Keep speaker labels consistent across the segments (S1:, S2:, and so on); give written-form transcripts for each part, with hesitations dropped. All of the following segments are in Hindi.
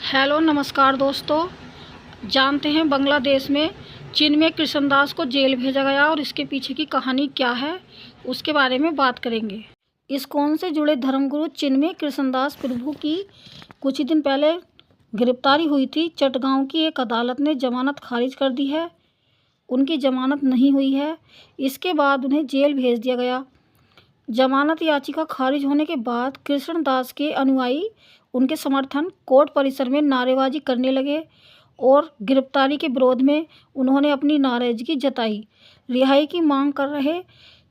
S1: हेलो नमस्कार दोस्तों। जानते हैं बांग्लादेश में चिन्मय कृष्णदास को जेल भेजा गया और इसके पीछे की कहानी क्या है, उसके बारे में बात करेंगे। इस्कॉन से जुड़े धर्मगुरु चिन्मय कृष्णदास प्रभु की कुछ ही दिन पहले गिरफ्तारी हुई थी। चटगांव की एक अदालत ने जमानत खारिज कर दी है। उनकी जमानत नहीं हुई है। इसके बाद उन्हें जेल भेज दिया गया। जमानत याचिका खारिज होने के बाद कृष्णदास के अनुयायी उनके समर्थन कोर्ट परिसर में नारेबाजी करने लगे और गिरफ्तारी के विरोध में उन्होंने अपनी नाराजगी जताई। रिहाई की मांग कर रहे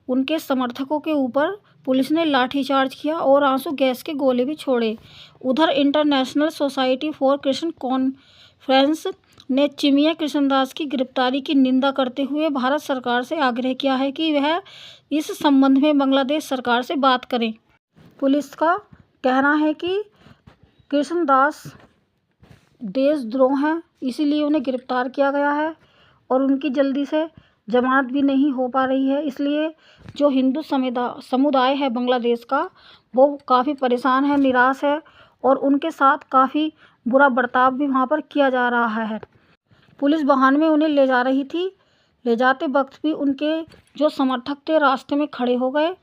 S1: उनके समर्थकों के ऊपर पुलिस ने लाठीचार्ज किया और आंसू गैस के गोले भी छोड़े। उधर international society for Christian conference ने चिन्मय कृष्णदास की गिरफ्तारी की निंदा करते हुए भारत सरकार से आग्रह किया है कि वह इस संबंध में बांग्लादेश सरकार से बात करें। पुलिस का कहना है कि कृष्णदास देशद्रोह हैं, इसीलिए उन्हें गिरफ्तार किया गया है और उनकी जल्दी से जमानत भी नहीं हो पा रही है। इसलिए जो हिंदू समुदाय है बांग्लादेश का, वो काफ़ी परेशान है, निराश है और उनके साथ काफ़ी बुरा बर्ताव भी वहाँ पर किया जा रहा है। पुलिस वाहन में उन्हें ले जा रही थी। ले जाते वक्त भी उनके जो समर्थक थे रास्ते में खड़े हो गए।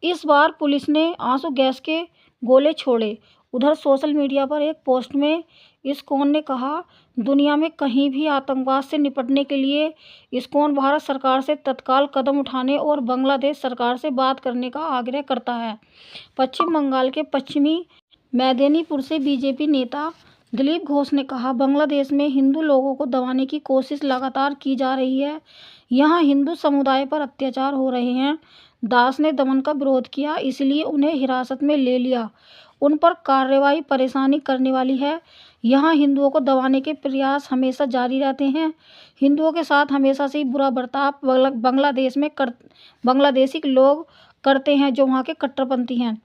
S1: इस बार पुलिस ने आंसू गैस के गोले छोड़े। उधर सोशल मीडिया पर एक पोस्ट में इस्कॉन ने कहा, दुनिया में कहीं भी आतंकवाद से निपटने के लिए इस्कॉन भारत सरकार से तत्काल कदम उठाने और बांग्लादेश सरकार से बात करने का आग्रह करता है। पश्चिम बंगाल के पश्चिमी मेदिनीपुर से बीजेपी नेता दिलीप घोष ने कहा, बांग्लादेश में हिंदू लोगों को दबाने की कोशिश लगातार की जा रही है। यहाँ हिंदू समुदाय पर अत्याचार हो रहे हैं। दास ने दमन का विरोध किया, इसलिए उन्हें हिरासत में ले लिया। उन पर कार्रवाई परेशानी करने वाली है। यहाँ हिंदुओं को दबाने के प्रयास हमेशा जारी रहते हैं। हिंदुओं के साथ हमेशा से ही बुरा बर्ताव बांग्लादेशी लोग करते हैं जो वहाँ के कट्टरपंथी हैं।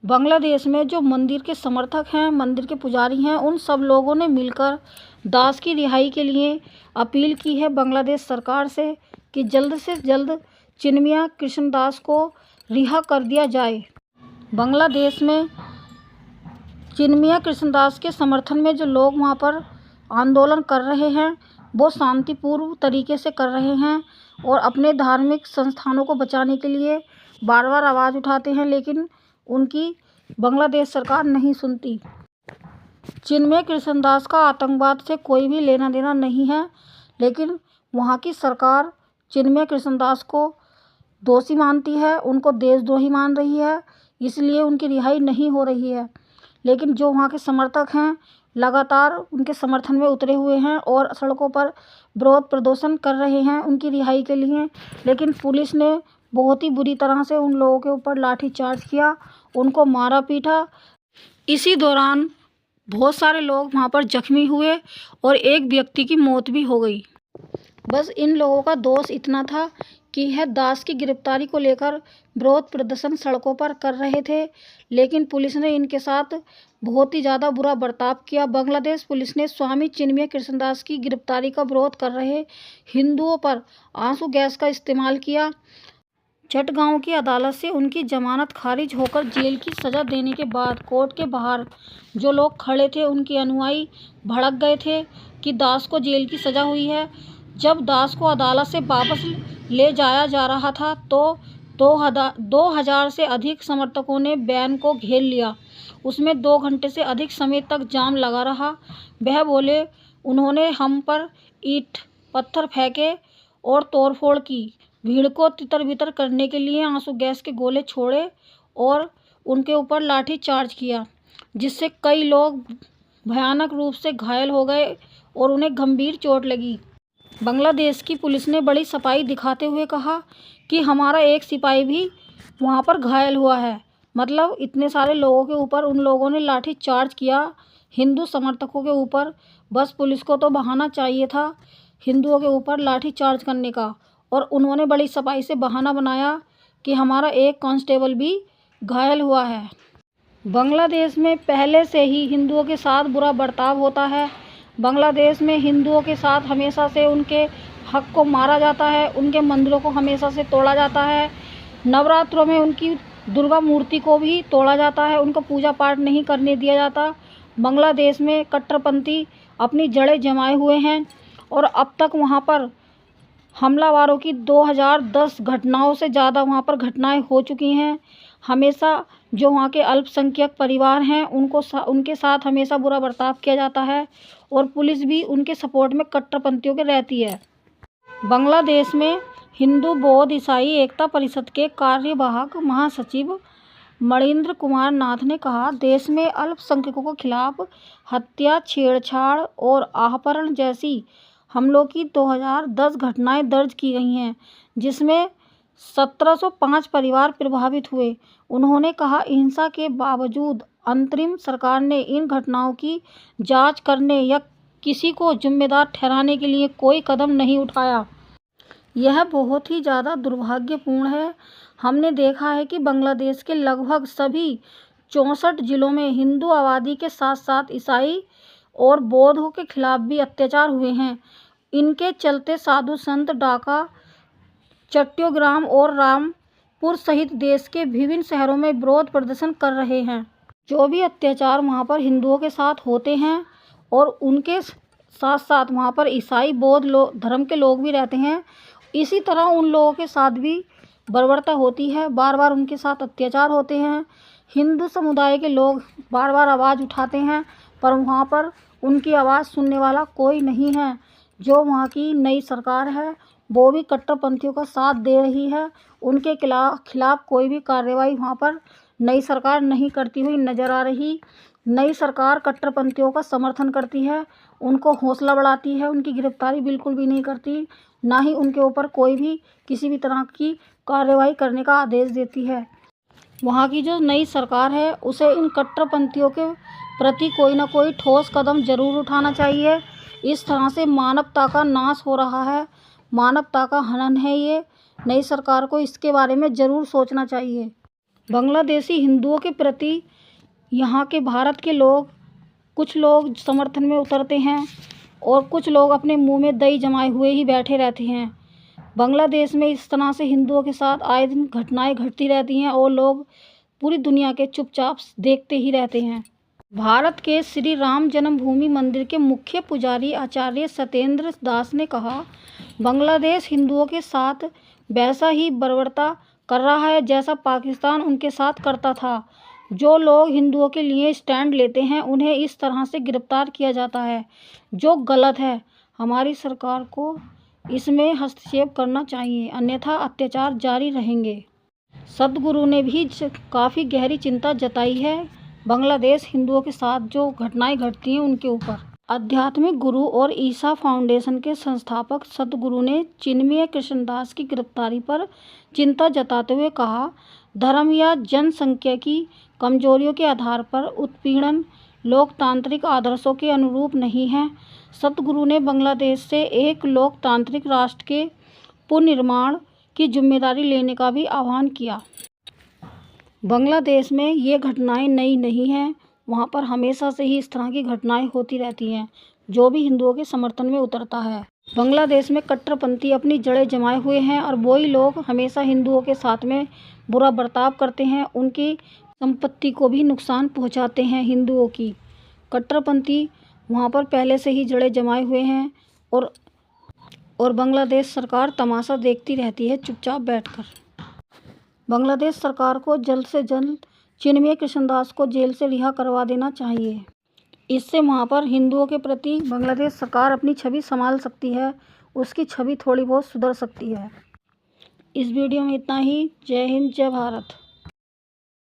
S1: बांग्लादेश में जो मंदिर के समर्थक हैं, मंदिर के पुजारी हैं, उन सब लोगों ने मिलकर दास की रिहाई के लिए अपील की है बांग्लादेश सरकार से कि जल्द से जल्द चिन्मय कृष्णदास को रिहा कर दिया जाए। बांग्लादेश में चिन्मय कृष्णदास के समर्थन में जो लोग वहाँ पर आंदोलन कर रहे हैं, वो शांतिपूर्ण तरीके से कर रहे हैं और अपने धार्मिक संस्थानों को बचाने के लिए बार बार आवाज़ उठाते हैं, लेकिन उनकी बांग्लादेश सरकार नहीं सुनती। चिन्मय कृष्णदास का आतंकवाद से कोई भी लेना देना नहीं है, लेकिन वहाँ की सरकार चिन्मय कृष्णदास को दोषी मानती है, उनको देशद्रोही मान रही है, इसलिए उनकी रिहाई नहीं हो रही है। लेकिन जो वहाँ के समर्थक हैं लगातार उनके समर्थन में उतरे हुए हैं और सड़कों पर विरोध प्रदर्शन कर रहे हैं उनकी रिहाई के लिए। लेकिन पुलिस ने बहुत ही बुरी तरह से उन लोगों के ऊपर लाठीचार्ज किया, उनको मारा पीटा। इसी दौरान बहुत सारे लोग वहाँ पर जख्मी हुए और एक व्यक्ति की मौत भी हो गई। बस इन लोगों का दोष इतना था कि यह दास की गिरफ्तारी को लेकर विरोध प्रदर्शन सड़कों पर कर रहे थे, लेकिन पुलिस ने इनके साथ बहुत ही ज़्यादा बुरा बर्ताव किया। बांग्लादेश पुलिस ने स्वामी चिन्मय कृष्णदास की गिरफ्तारी का विरोध कर रहे हिंदुओं पर आंसू गैस का इस्तेमाल किया। चटगांव की अदालत से उनकी जमानत खारिज होकर जेल की सज़ा देने के बाद कोर्ट के बाहर जो लोग खड़े थे, उनके अनुयायी भड़क गए थे कि दास को जेल की सज़ा हुई है। जब दास को अदालत से वापस ले जाया जा रहा था तो 2000 से अधिक समर्थकों ने वैन को घेर लिया। उसमें 2 घंटे से अधिक समय तक जाम लगा रहा। वह बोले, उन्होंने हम पर ईंट पत्थर फेंके और तोड़फोड़ की। भीड़ को तितर-बितर करने के लिए आंसू गैस के गोले छोड़े और उनके ऊपर लाठी चार्ज किया, जिससे कई लोग भयानक रूप से घायल हो गए और उन्हें गंभीर चोट लगी। बांग्लादेश की पुलिस ने बड़ी सफाई दिखाते हुए कहा कि हमारा एक सिपाही भी वहाँ पर घायल हुआ है। मतलब इतने सारे लोगों के ऊपर उन लोगों ने लाठी चार्ज किया, हिंदू समर्थकों के ऊपर। बस पुलिस को तो बहाना चाहिए था हिंदुओं के ऊपर लाठी चार्ज करने का, और उन्होंने बड़ी सफाई से बहाना बनाया कि हमारा एक कांस्टेबल भी घायल हुआ है। बांग्लादेश में पहले से ही हिंदुओं के साथ बुरा बर्ताव होता है। बांग्लादेश में हिंदुओं के साथ हमेशा से उनके हक को मारा जाता है, उनके मंदिरों को हमेशा से तोड़ा जाता है। नवरात्रों में उनकी दुर्गा मूर्ति को भी तोड़ा जाता है, उनको पूजा पाठ नहीं करने दिया जाता। बांग्लादेश में कट्टरपंथी अपनी जड़ें जमाए हुए हैं और अब तक वहाँ पर हमलावरों की 2010 घटनाओं से ज़्यादा वहाँ पर घटनाएं हो चुकी हैं। हमेशा जो वहाँ के अल्पसंख्यक परिवार हैं उनके साथ हमेशा बुरा बर्ताव किया जाता है और पुलिस भी उनके सपोर्ट में कट्टरपंथियों के रहती है। बांग्लादेश में हिंदू बौद्ध ईसाई एकता परिषद के कार्यवाहक महासचिव मणिंद्र कुमार नाथ ने कहा, देश में अल्पसंख्यकों के खिलाफ हत्या, छेड़छाड़ और अपहरण जैसी हमलों की 2010 घटनाएं दर्ज की गई हैं, जिसमें 1705 परिवार प्रभावित हुए। उन्होंने कहा, हिंसा के बावजूद अंतरिम सरकार ने इन घटनाओं की जांच करने या किसी को जिम्मेदार ठहराने के लिए कोई कदम नहीं उठाया। यह बहुत ही ज़्यादा दुर्भाग्यपूर्ण है। हमने देखा है कि बांग्लादेश के लगभग सभी 64 जिलों में हिंदू आबादी के साथ साथ ईसाई और बौद्धों के खिलाफ भी अत्याचार हुए हैं। इनके चलते साधु संत ढाका, चट्टग्राम और रामपुर सहित देश के विभिन्न शहरों में विरोध प्रदर्शन कर रहे हैं। जो भी अत्याचार वहाँ पर हिंदुओं के साथ होते हैं और उनके साथ साथ वहाँ पर ईसाई बौद्ध धर्म के लोग भी रहते हैं, इसी तरह उन लोगों के साथ भी बर्बरता होती है। बार बार उनके साथ अत्याचार होते हैं। हिंदू समुदाय के लोग बार बार आवाज़ उठाते हैं, पर वहाँ पर उनकी आवाज़ सुनने वाला कोई नहीं है। जो वहाँ की नई सरकार है वो भी कट्टरपंथियों का साथ दे रही है। उनके खिलाफ कोई भी कार्रवाई वहाँ पर नई सरकार नहीं करती हुई नज़र आ रही। नई सरकार कट्टरपंथियों का समर्थन करती है, उनको हौसला बढ़ाती है, उनकी गिरफ्तारी बिल्कुल भी नहीं करती, ना ही उनके ऊपर कोई भी किसी भी तरह की कार्रवाई करने का आदेश देती है। वहाँ की जो नई सरकार है उसे इन कट्टरपंथियों के प्रति कोई ना कोई ठोस कदम जरूर उठाना चाहिए। इस तरह से मानवता का नाश हो रहा है, मानवता का हनन है ये। नई सरकार को इसके बारे में ज़रूर सोचना चाहिए। बांग्लादेशी हिंदुओं के प्रति यहाँ के भारत के लोग, कुछ लोग समर्थन में उतरते हैं और कुछ लोग अपने मुंह में दही जमाए हुए ही बैठे रहते हैं। बांग्लादेश में इस तरह से हिंदुओं के साथ आए दिन घटनाएं घटती रहती हैं और लोग पूरी दुनिया के चुपचाप देखते ही रहते हैं। भारत के श्री राम जन्मभूमि मंदिर के मुख्य पुजारी आचार्य सत्येंद्र दास ने कहा, बांग्लादेश हिंदुओं के साथ वैसा ही बर्बरता कर रहा है जैसा पाकिस्तान उनके साथ करता था। जो लोग हिंदुओं के लिए स्टैंड लेते हैं उन्हें इस तरह से गिरफ्तार किया जाता है, जो गलत है। हमारी सरकार को इसमें हस्तक्षेप करना चाहिए, अन्यथा अत्याचार जारी रहेंगे। सद्गुरु ने भी काफ़ी गहरी चिंता जताई है बांग्लादेश हिंदुओं के साथ जो घटनाएं घटती हैं उनके ऊपर। आध्यात्मिक गुरु और ईसा फाउंडेशन के संस्थापक सद्गुरु ने चिन्मय कृष्णदास की गिरफ्तारी पर चिंता जताते हुए कहा, धर्म या जनसंख्या की कमजोरियों के आधार पर उत्पीड़न लोकतांत्रिक आदर्शों के अनुरूप नहीं है। सद्गुरु ने बांग्लादेश से एक लोकतांत्रिक राष्ट्र के पुनर्निर्माण की जिम्मेदारी लेने का भी आह्वान किया। बांग्लादेश में ये घटनाएं नई नहीं हैं, वहाँ पर हमेशा से ही इस तरह की घटनाएं होती रहती हैं। जो भी हिंदुओं के समर्थन में उतरता है, बांग्लादेश में कट्टरपंथी अपनी जड़ें जमाए हुए हैं और वही लोग हमेशा हिंदुओं के साथ में बुरा बर्ताव करते हैं, उनकी संपत्ति को भी नुकसान पहुंचाते हैं। हिंदुओं की कट्टरपंथी वहाँ पर पहले से ही जड़ें जमाए हुए हैं और बांग्लादेश सरकार तमाशा देखती रहती है चुपचाप बैठकर। बांग्लादेश सरकार को जल्द से जल्द चिन्मय कृष्णदास को जेल से रिहा करवा देना चाहिए। इससे वहाँ पर हिंदुओं के प्रति बांग्लादेश सरकार अपनी छवि संभाल सकती है, उसकी छवि थोड़ी बहुत सुधर सकती है। इस वीडियो में इतना ही। जय हिंद, जय भारत।